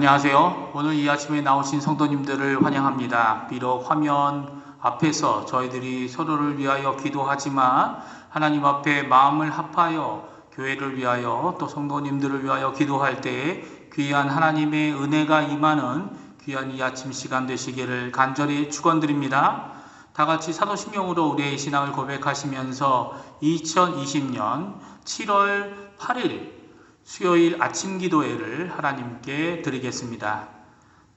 안녕하세요. 오늘 이 아침에 나오신 성도님들을 환영합니다. 비록 화면 앞에서 저희들이 서로를 위하여 기도하지만 하나님 앞에 마음을 합하여 교회를 위하여 또 성도님들을 위하여 기도할 때에 귀한 하나님의 은혜가 임하는 귀한 이 아침 시간 되시기를 간절히 축원드립니다. 다 같이 사도신경으로 우리의 신앙을 고백하시면서 2020년 7월 8일 수요일 아침 기도회를 하나님께 드리겠습니다.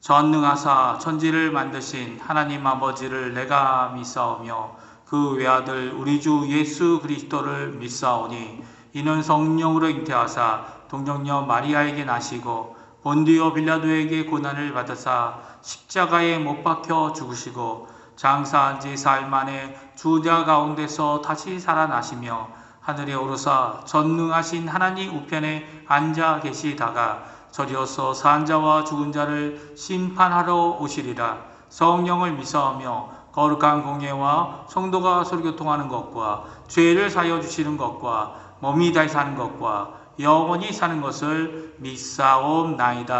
전능하사 천지를 만드신 하나님 아버지를 내가 믿사오며 그 외아들 우리 주 예수 그리스도를 믿사오니 이는 성령으로 잉태하사 동정녀 마리아에게 나시고 본디오 빌라도에게 고난을 받으사 십자가에 못 박혀 죽으시고 장사한 지 사흘 만에 죽은 가운데서 다시 살아나시며 하늘에 오르사 전능하신 하나님 우편에 앉아 계시다가 저리어서 산 자와 죽은 자를 심판하러 오시리라. 성령을 믿사오며 거룩한 공예와 성도가 서로교통하는 것과 죄를 사하여 주시는 것과 몸이 다시 사는 것과 영원히 사는 것을 믿사옵나이다.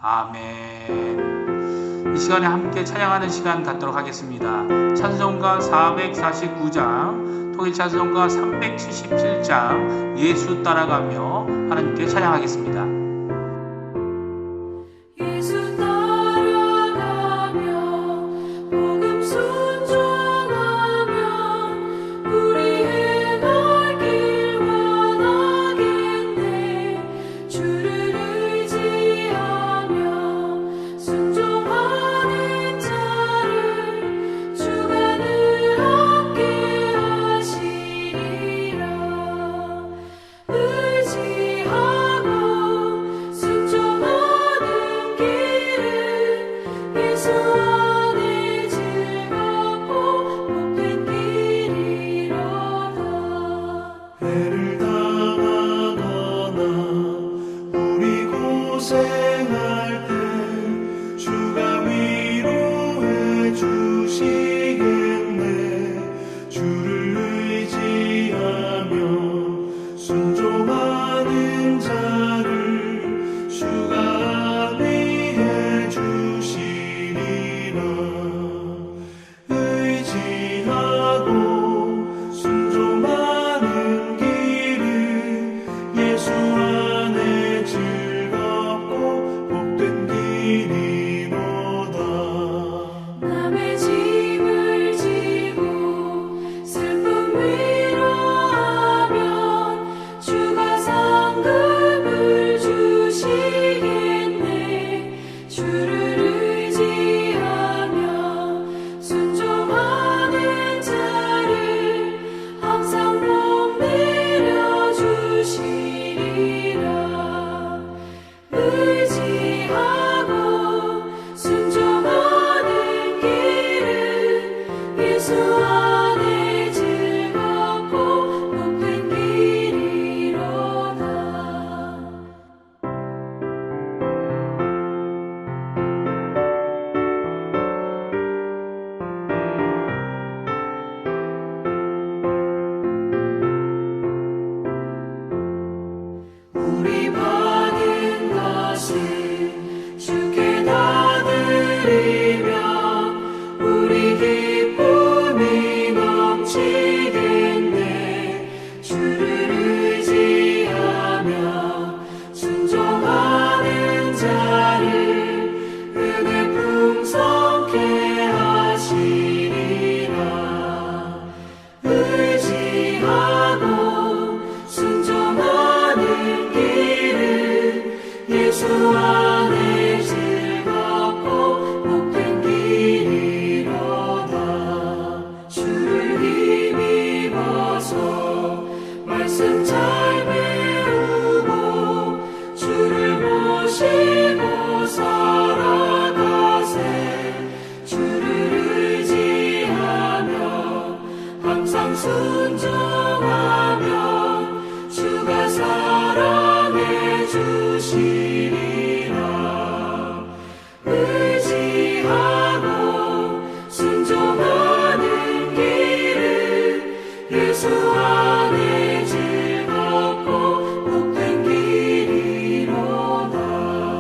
아멘. 이 시간에 함께 찬양하는 시간 갖도록 하겠습니다. 찬송가 449장 통일 찬송가 377장 예수 따라가며 하나님께 찬양하겠습니다.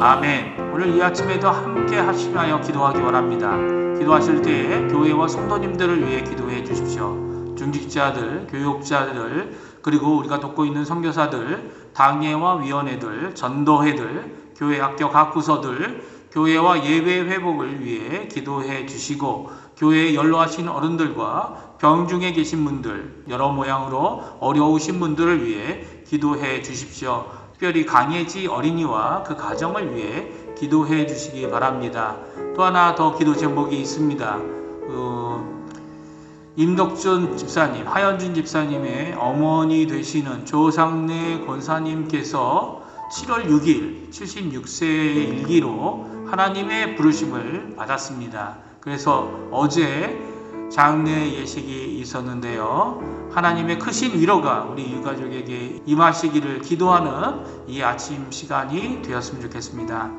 아멘. 오늘 이 아침에도 함께 하시며 기도하기 원합니다. 기도하실 때에 교회와 성도님들을 위해 기도해 주십시오. 중직자들, 교육자들, 그리고 우리가 돕고 있는 선교사들, 당회와 위원회들, 전도회들, 교회 학교 각 부서들, 교회와 예배 회복을 위해 기도해 주시고, 교회에 연로하신 어른들과 병중에 계신 분들, 여러 모양으로 어려우신 분들을 위해 기도해 주십시오. 특별히 강예지 어린이와 그 가정을 위해 기도해 주시기 바랍니다. 또 하나 더 기도 제목이 있습니다. 임덕준 집사님, 하연준 집사님의 어머니 되시는 조상래 권사님께서 7월 6일 76세의 일기로 하나님의 부르심을 받았습니다. 그래서 어제 장례 예식이 있었는데요. 하나님의 크신 위로가 우리 유가족에게 임하시기를 기도하는 이 아침 시간이 되었으면 좋겠습니다.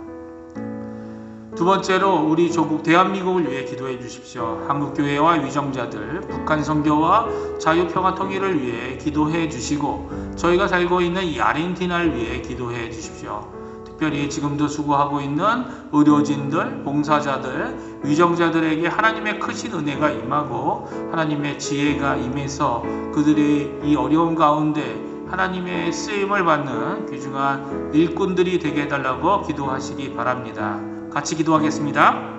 두 번째로 우리 조국 대한민국을 위해 기도해 주십시오. 한국교회와 위정자들, 북한 선교와 자유평화 통일을 위해 기도해 주시고, 저희가 살고 있는 이 아르헨티나를 위해 기도해 주십시오. 특별히 지금도 수고하고 있는 의료진들, 봉사자들, 위정자들에게 하나님의 크신 은혜가 임하고 하나님의 지혜가 임해서 그들이 이 어려운 가운데 하나님의 쓰임을 받는 귀중한 일꾼들이 되게 해달라고 기도하시기 바랍니다. 같이 기도하겠습니다.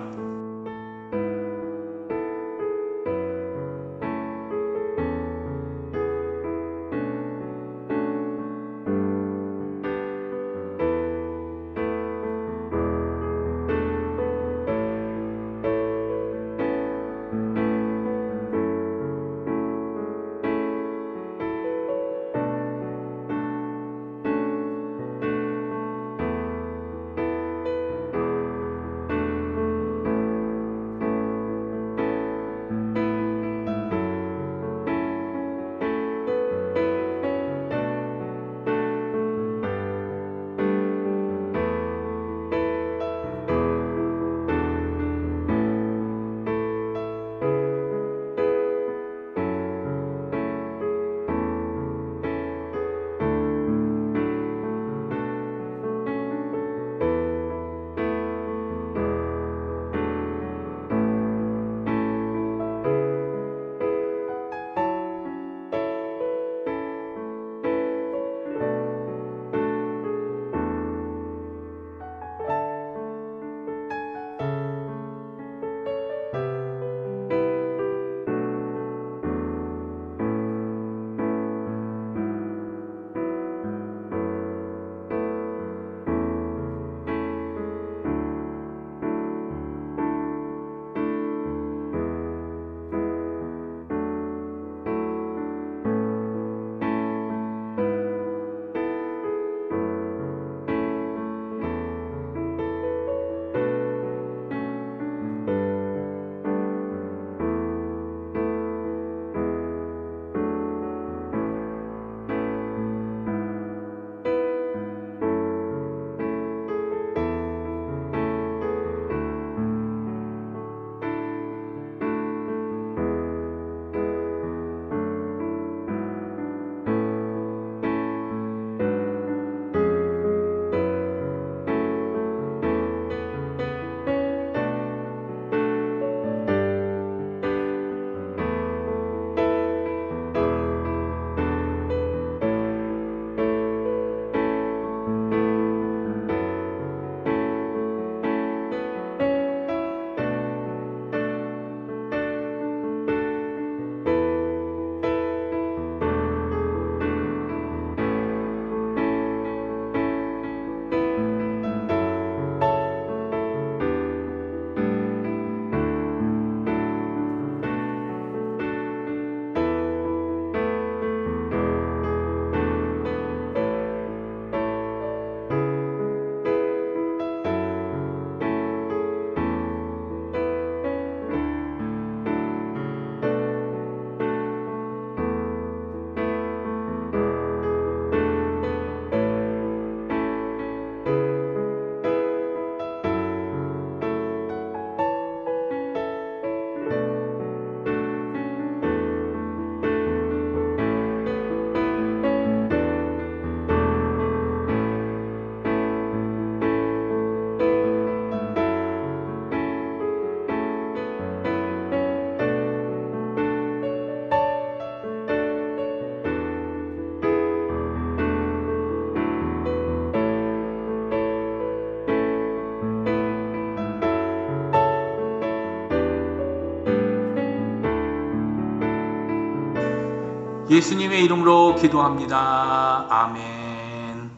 예수님의 이름으로 기도합니다. 아멘.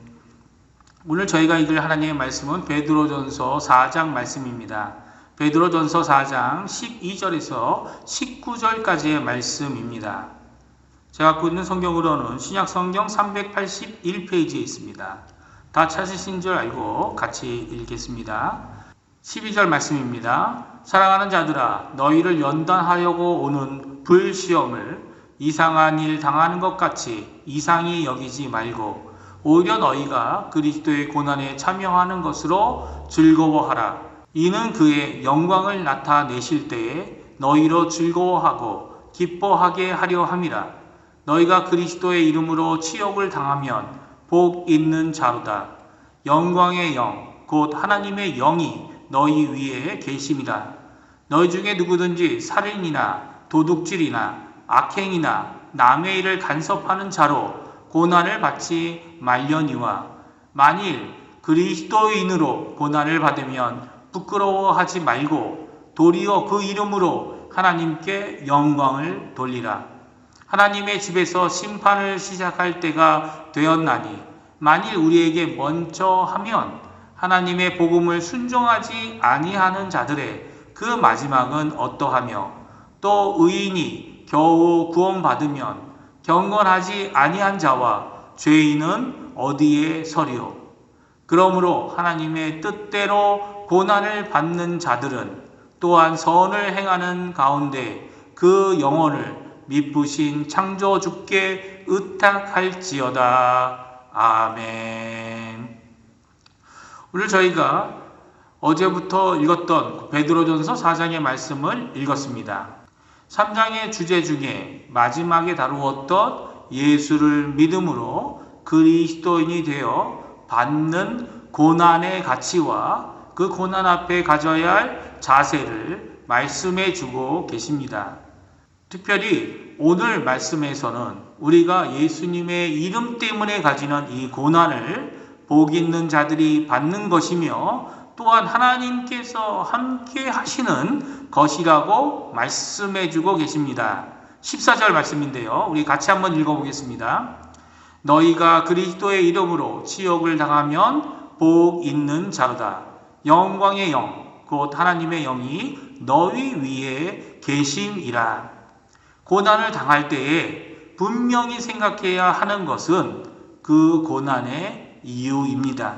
오늘 저희가 읽을 하나님의 말씀은 베드로전서 4장 말씀입니다. 베드로전서 4장 12절에서 19절까지의 말씀입니다. 제가 갖고 있는 성경으로는 신약성경 381페이지에 있습니다. 다 찾으신 줄 알고 같이 읽겠습니다. 12절 말씀입니다. 사랑하는 자들아, 너희를 연단하려고 오는 불시험을 이상한 일 당하는 것 같이 이상히 여기지 말고 오히려 너희가 그리스도의 고난에 참여하는 것으로 즐거워하라. 이는 그의 영광을 나타내실 때에 너희로 즐거워하고 기뻐하게 하려 함이라. 너희가 그리스도의 이름으로 치욕을 당하면 복 있는 자로다. 영광의 영, 곧 하나님의 영이 너희 위에 계심이라. 너희 중에 누구든지 살인이나 도둑질이나 악행이나 남의 일을 간섭하는 자로 고난을 받지 말려니와 만일 그리스도인으로 고난을 받으면 부끄러워하지 말고 도리어 그 이름으로 하나님께 영광을 돌리라. 하나님의 집에서 심판을 시작할 때가 되었나니 만일 우리에게 먼저 하면 하나님의 복음을 순종하지 아니하는 자들의 그 마지막은 어떠하며 또 의인이 겨우 구원받으면 경건하지 아니한 자와 죄인은 어디에 서리요. 그러므로 하나님의 뜻대로 고난을 받는 자들은 또한 선을 행하는 가운데 그 영혼을 미쁘신 창조주께 의탁할지어다. 아멘. 오늘 저희가 어제부터 읽었던 베드로전서 4장의 말씀을 읽었습니다. 3장의 주제 중에 마지막에 다루었던 예수를 믿음으로 그리스도인이 되어 받는 고난의 가치와 그 고난 앞에 가져야 할 자세를 말씀해 주고 계십니다. 특별히 오늘 말씀에서는 우리가 예수님의 이름 때문에 가지는 이 고난을 복 있는 자들이 받는 것이며 또한 하나님께서 함께 하시는 것이라고 말씀해 주고 계십니다. 14절 말씀인데요. 우리 같이 한번 읽어보겠습니다. 너희가 그리스도의 이름으로 치욕을 당하면 복 있는 자로다. 영광의 영, 곧 하나님의 영이 너희 위에 계심이라. 고난을 당할 때에 분명히 생각해야 하는 것은 그 고난의 이유입니다.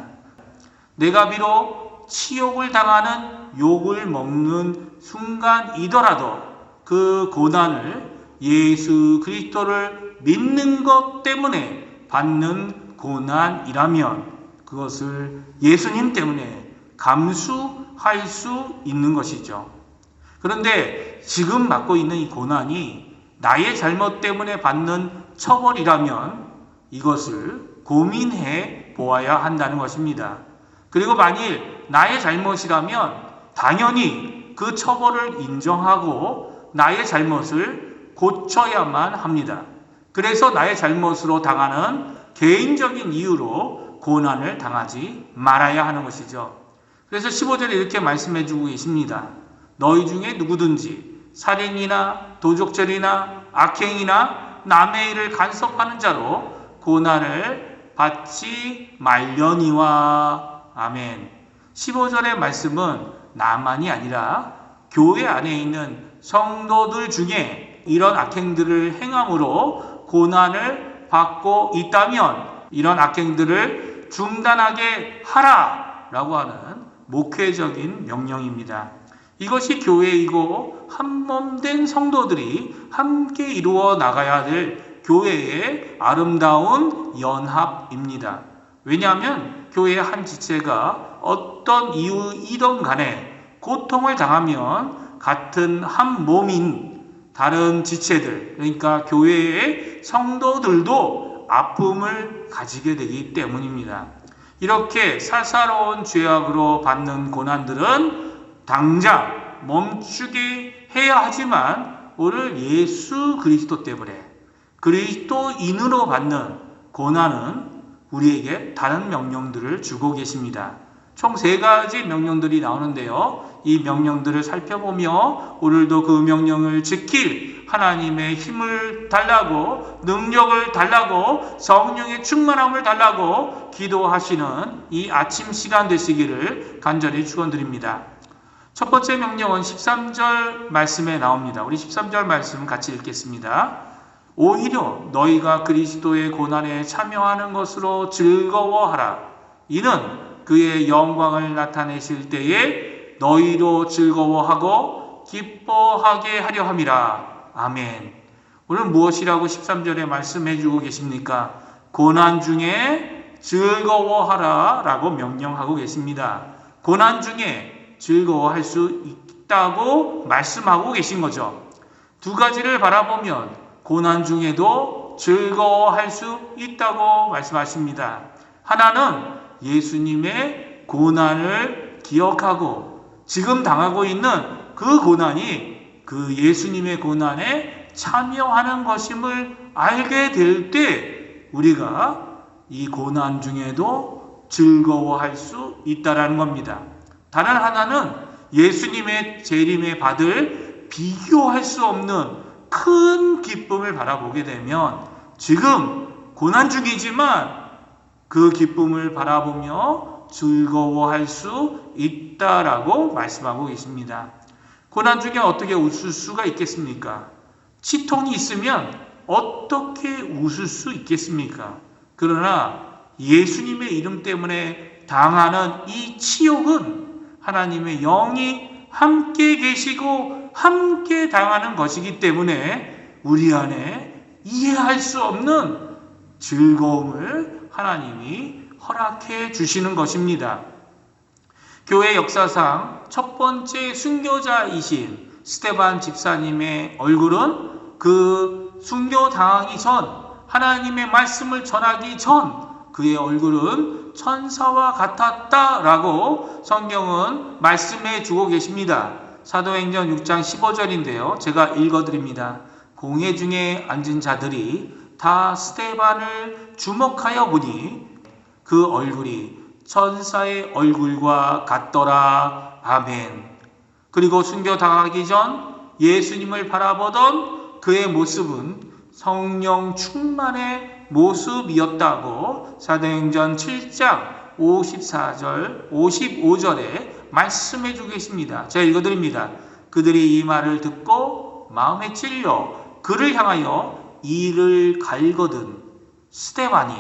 내가 비록 치욕을 당하는 욕을 먹는 순간이더라도 그 고난을 예수 그리스도를 믿는 것 때문에 받는 고난이라면 그것을 예수님 때문에 감수할 수 있는 것이죠. 그런데 지금 받고 있는 이 고난이 나의 잘못 때문에 받는 처벌이라면 이것을 고민해 보아야 한다는 것입니다. 그리고 만일 나의 잘못이라면 당연히 그 처벌을 인정하고 나의 잘못을 고쳐야만 합니다. 그래서 나의 잘못으로 당하는 개인적인 이유로 고난을 당하지 말아야 하는 것이죠. 그래서 15절에 이렇게 말씀해 주고 계십니다. 너희 중에 누구든지 살인이나 도적질이나 악행이나 남의 일을 간섭하는 자로 고난을 받지 말려니와. 아멘. 15절의 말씀은 나만이 아니라 교회 안에 있는 성도들 중에 이런 악행들을 행함으로 고난을 받고 있다면 이런 악행들을 중단하게 하라라고 하는 목회적인 명령입니다. 이것이 교회이고 한몸된 성도들이 함께 이루어 나가야 될 교회의 아름다운 연합입니다. 왜냐하면 교회의 한 지체가 어떤 이유이든 간에 고통을 당하면 같은 한 몸인 다른 지체들, 그러니까 교회의 성도들도 아픔을 가지게 되기 때문입니다. 이렇게 사사로운 죄악으로 받는 고난들은 당장 멈추게 해야 하지만 오늘 예수 그리스도 때문에 그리스도인으로 받는 고난은 우리에게 다른 명령들을 주고 계십니다. 총 3가지 명령들이 나오는데요. 이 명령들을 살펴보며 오늘도 그 명령을 지킬 하나님의 힘을 달라고, 능력을 달라고, 성령의 충만함을 달라고 기도하시는 이 아침 시간 되시기를 간절히 축원드립니다. 첫 번째 명령은 13절 말씀에 나옵니다. 우리 13절 말씀 같이 읽겠습니다. 오히려 너희가 그리스도의 고난에 참여하는 것으로 즐거워하라. 이는 그의 영광을 나타내실 때에 너희로 즐거워하고 기뻐하게 하려 함이라. 아멘. 오늘 무엇이라고 13절에 말씀해 주고 계십니까? 고난 중에 즐거워하라 라고 명령하고 계십니다. 고난 중에 즐거워할 수 있다고 말씀하고 계신 거죠. 두 가지를 바라보면 고난 중에도 즐거워할 수 있다고 말씀하십니다. 하나는 예수님의 고난을 기억하고 지금 당하고 있는 그 고난이 그 예수님의 고난에 참여하는 것임을 알게 될 때 우리가 이 고난 중에도 즐거워할 수 있다라는 겁니다. 다른 하나는 예수님의 재림에 받을 비교할 수 없는 큰 기쁨을 바라보게 되면 지금 고난 중이지만 그 기쁨을 바라보며 즐거워할 수 있다라고 말씀하고 계십니다. 고난 중에 어떻게 웃을 수가 있겠습니까? 치통이 있으면 어떻게 웃을 수 있겠습니까? 그러나 예수님의 이름 때문에 당하는 이 치욕은 하나님의 영이 함께 계시고 함께 당하는 것이기 때문에 우리 안에 이해할 수 없는 즐거움을 하나님이 허락해 주시는 것입니다. 교회 역사상 첫 번째 순교자이신 스데반 집사님의 얼굴은 그 순교당하기 전, 하나님의 말씀을 전하기 전 그의 얼굴은 천사와 같았다라고 성경은 말씀해 주고 계십니다. 사도행전 6장 15절인데요. 제가 읽어드립니다. 공회 중에 앉은 자들이 다 스데반을 주목하여 보니 그 얼굴이 천사의 얼굴과 같더라. 아멘. 그리고 순교당하기 전 예수님을 바라보던 그의 모습은 성령 충만의 모습이었다고 사도행전 7장 54절, 55절에 말씀해 주고 계십니다. 제가 읽어드립니다. 그들이 이 말을 듣고 마음에 찔려 그를 향하여 이를 갈거든 스데반이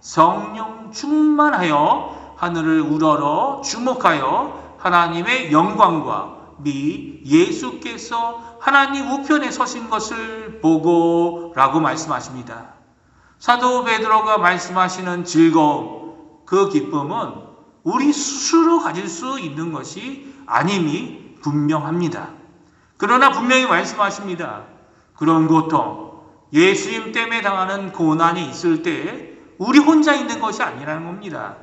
성령 충만하여 하늘을 우러러 주목하여 하나님의 영광과 미 예수께서 하나님 우편에 서신 것을 보고 라고 말씀하십니다. 사도 베드로가 말씀하시는 즐거움, 그 기쁨은 우리 스스로 가질 수 있는 것이 아님이 분명합니다. 그러나 분명히 말씀하십니다. 그런 고통, 예수님 때문에 당하는 고난이 있을 때 우리 혼자 있는 것이 아니라는 겁니다.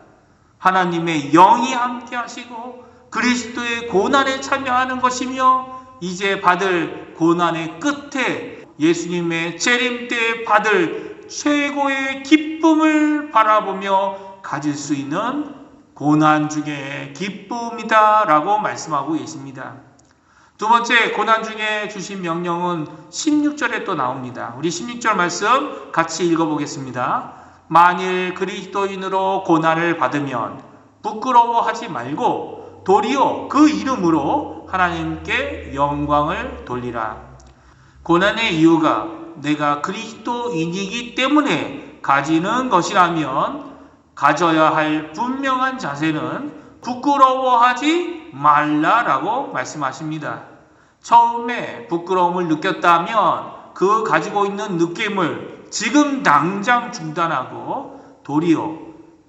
하나님의 영이 함께 하시고 그리스도의 고난에 참여하는 것이며 이제 받을 고난의 끝에 예수님의 재림 때 받을 최고의 기쁨을 바라보며 가질 수 있는 고난 중에 기쁨이다 라고 말씀하고 계십니다. 두 번째 고난 중에 주신 명령은 16절에 또 나옵니다. 우리 16절 말씀 같이 읽어보겠습니다. 만일 그리스도인으로 고난을 받으면 부끄러워하지 말고 도리어 그 이름으로 하나님께 영광을 돌리라. 고난의 이유가 내가 그리스도인이기 때문에 가지는 것이라면 가져야 할 분명한 자세는 부끄러워하지 말라라고 말씀하십니다. 처음에 부끄러움을 느꼈다면 그 가지고 있는 느낌을 지금 당장 중단하고 도리어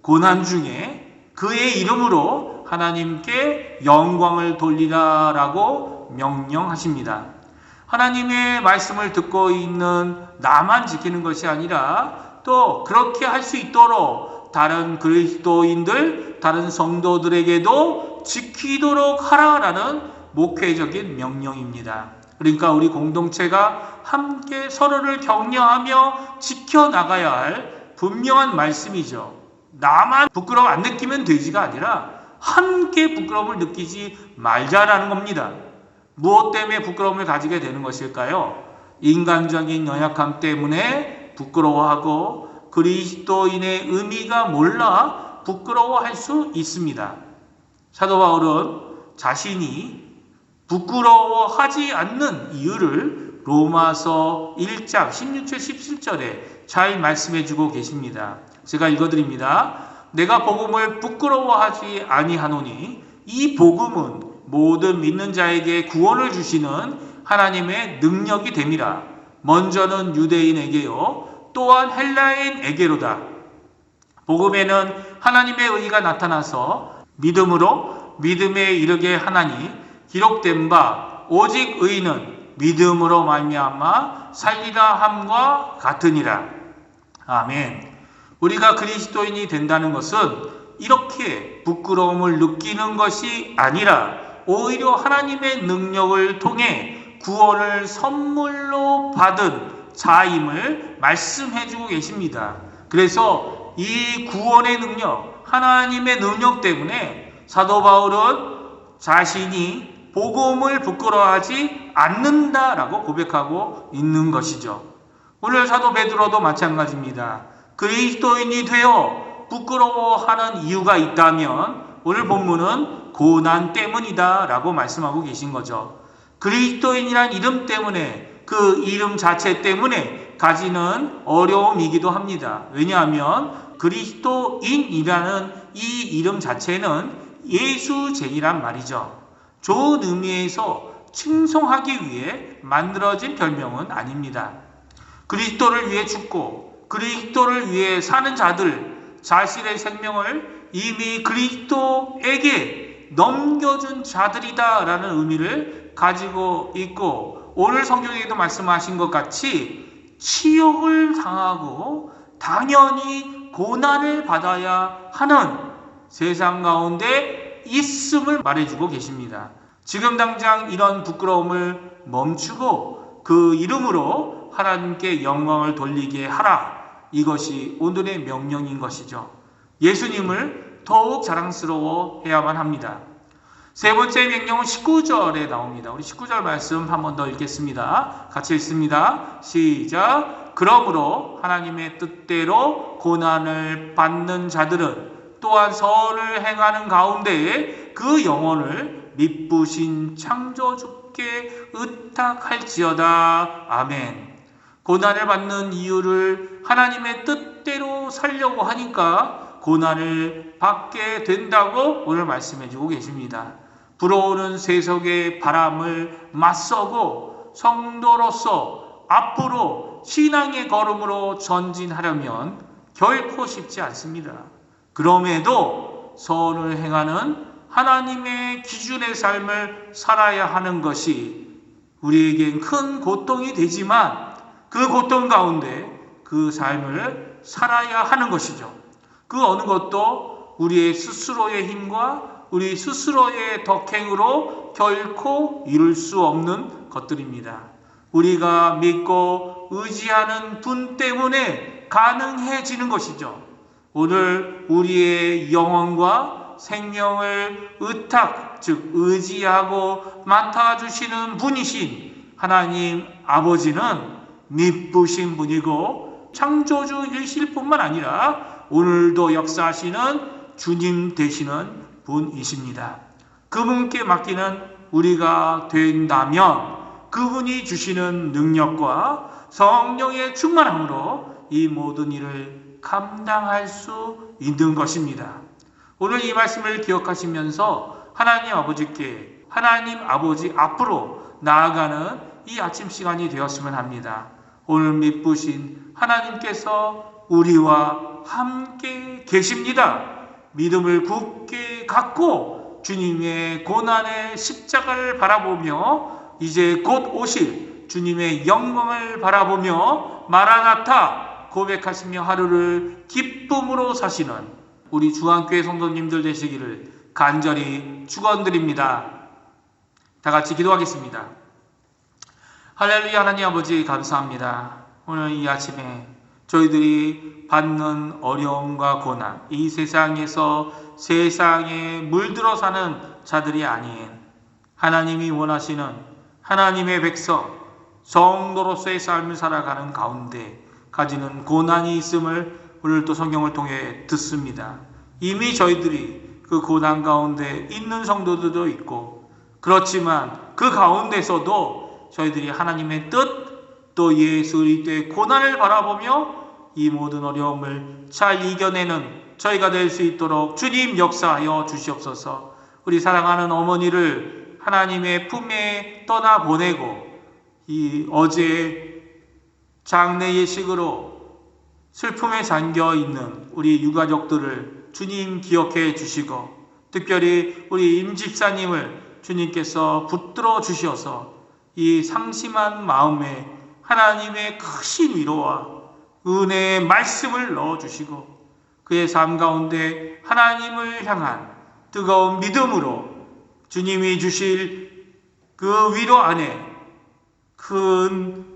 고난 중에 그의 이름으로 하나님께 영광을 돌리라라고 명령하십니다. 하나님의 말씀을 듣고 있는 나만 지키는 것이 아니라 또 그렇게 할 수 있도록 다른 그리스도인들, 다른 성도들에게도 지키도록 하라라는 목회적인 명령입니다. 그러니까 우리 공동체가 함께 서로를 격려하며 지켜나가야 할 분명한 말씀이죠. 나만 부끄러움 안 느끼면 되지가 아니라 함께 부끄러움을 느끼지 말자라는 겁니다. 무엇 때문에 부끄러움을 가지게 되는 것일까요? 인간적인 연약함 때문에 부끄러워하고 그리스도인의 의미가 몰라 부끄러워할 수 있습니다. 사도 바울은 자신이 부끄러워하지 않는 이유를 로마서 1장 16절 17절에 잘 말씀해 주고 계십니다. 제가 읽어드립니다. 내가 복음을 부끄러워하지 아니하노니 이 복음은 모든 믿는 자에게 구원을 주시는 하나님의 능력이 됨이라. 먼저는 유대인에게요 또한 헬라인에게로다. 복음에는 하나님의 의가 나타나서 믿음으로 믿음에 이르게 하나니 기록된 바 오직 의는 믿음으로 말미암아 살리라 함과 같으니라. 아멘. 우리가 그리스도인이 된다는 것은 이렇게 부끄러움을 느끼는 것이 아니라 오히려 하나님의 능력을 통해 구원을 선물로 받은 자임을 말씀해주고 계십니다. 그래서 이 구원의 능력, 하나님의 능력 때문에 사도 바울은 자신이 복음을 부끄러워하지 않는다라고 고백하고 있는 것이죠. 오늘 사도 베드로도 마찬가지입니다. 그리스도인이 되어 부끄러워하는 이유가 있다면 오늘 본문은 고난 때문이다 라고 말씀하고 계신 거죠. 그리스도인이란 이름 때문에, 그 이름 자체 때문에 가지는 어려움이기도 합니다. 왜냐하면 그리스도인이라는 이 이름 자체는 예수쟁이란 말이죠. 좋은 의미에서 칭송하기 위해 만들어진 별명은 아닙니다. 그리스도를 위해 죽고 그리스도를 위해 사는 자들, 자신의 생명을 이미 그리스도에게 넘겨준 자들이다 라는 의미를 가지고 있고, 오늘 성경에도 말씀하신 것 같이 치욕을 당하고 당연히 고난을 받아야 하는 세상 가운데 있음을 말해주고 계십니다. 지금 당장 이런 부끄러움을 멈추고 그 이름으로 하나님께 영광을 돌리게 하라. 이것이 오늘의 명령인 것이죠. 예수님을 더욱 자랑스러워 해야만 합니다. 세 번째 명령은 19절에 나옵니다. 우리 19절 말씀 한 번 더 읽겠습니다. 같이 읽습니다. 시작. 그러므로 하나님의 뜻대로 고난을 받는 자들은 또한 선을 행하는 가운데에 그 영혼을 미쁘신 창조주께 의탁할지어다. 아멘. 고난을 받는 이유를 하나님의 뜻대로 살려고 하니까 고난을 받게 된다고 오늘 말씀해주고 계십니다. 불어오는 세속의 바람을 맞서고 성도로서 앞으로 신앙의 걸음으로 전진하려면 결코 쉽지 않습니다. 그럼에도 선을 행하는 하나님의 기준의 삶을 살아야 하는 것이 우리에겐 큰 고통이 되지만 그 고통 가운데 그 삶을 살아야 하는 것이죠. 그 어느 것도 우리의 스스로의 힘과 우리 스스로의 덕행으로 결코 이룰 수 없는 것들입니다. 우리가 믿고 의지하는 분 때문에 가능해지는 것이죠. 오늘 우리의 영혼과 생명을 의탁, 즉 의지하고 맡아주시는 분이신 하나님 아버지는 미쁘신 분이고 창조주이실 뿐만 아니라 오늘도 역사하시는 주님 되시는 분이십니다. 그분께 맡기는 우리가 된다면 그분이 주시는 능력과 성령의 충만함으로 이 모든 일을 감당할 수 있는 것입니다. 오늘 이 말씀을 기억하시면서 하나님 아버지께, 하나님 아버지 앞으로 나아가는 이 아침 시간이 되었으면 합니다. 오늘 미쁘신 하나님께서 우리와 함께 계십니다. 믿음을 굳게 갖고 주님의 고난의 십자가를 바라보며 이제 곧 오실 주님의 영광을 바라보며 마라나타 고백하시며 하루를 기쁨으로 사시는 우리 중앙교회 성도님들 되시기를 간절히 축원드립니다. 다 같이 기도하겠습니다. 할렐루야. 하나님 아버지 감사합니다. 오늘 이 아침에 저희들이 받는 어려움과 고난, 이 세상에서 세상에 물들어 사는 자들이 아닌 하나님이 원하시는 하나님의 백성, 성도로서의 삶을 살아가는 가운데 가지는 고난이 있음을 오늘 또 성경을 통해 듣습니다. 이미 저희들이 그 고난 가운데 있는 성도들도 있고, 그렇지만 그 가운데서도 저희들이 하나님의 뜻, 또 예수 그리스도의 고난을 바라보며 이 모든 어려움을 잘 이겨내는 저희가 될 수 있도록 주님 역사하여 주시옵소서. 우리 사랑하는 어머니를 하나님의 품에 떠나보내고 이 어제 장례 예식으로 슬픔에 잠겨 있는 우리 유가족들을 주님 기억해 주시고, 특별히 우리 임 집사님을 주님께서 붙들어 주셔서 이 상심한 마음에 하나님의 크신 위로와 은혜의 말씀을 넣어 주시고, 그의 삶 가운데 하나님을 향한 뜨거운 믿음으로 주님이 주실 그 위로 안에 큰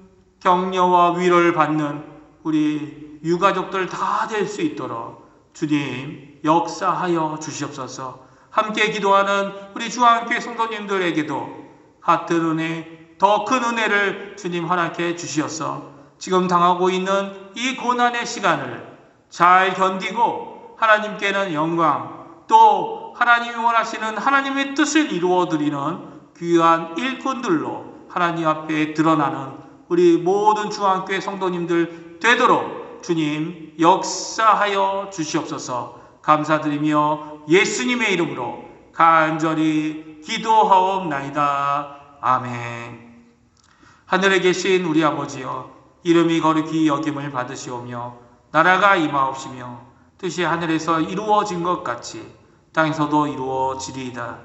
격려와 위로를 받는 우리 유가족들 다 될 수 있도록 주님 역사하여 주시옵소서. 함께 기도하는 우리 주한교회 성도님들에게도 같은 은혜, 더 큰 은혜를 주님 허락해 주시옵소서. 지금 당하고 있는 이 고난의 시간을 잘 견디고 하나님께는 영광, 또 하나님이 원하시는 하나님의 뜻을 이루어 드리는 귀한 일꾼들로 하나님 앞에 드러나는 우리 모든 주한교회 성도님들 되도록 주님 역사하여 주시옵소서. 감사드리며 예수님의 이름으로 간절히 기도하옵나이다. 아멘. 하늘에 계신 우리 아버지여, 이름이 거룩히 여김을 받으시오며 나라가 임하옵시며 뜻이 하늘에서 이루어진 것 같이 땅에서도 이루어지리이다.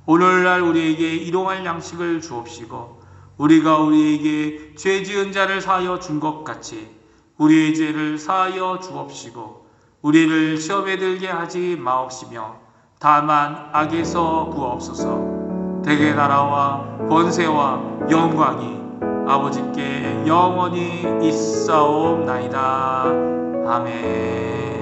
오늘날 우리에게 일용할 양식을 주옵시고, 우리가 우리에게 죄 지은 자를 사하여 준 것 같이 우리의 죄를 사하여 주옵시고, 우리를 시험에 들게 하지 마옵시며 다만 악에서 구하옵소서. 대개 나라와 권세와 영광이 아버지께 영원히 있사옵나이다. 아멘.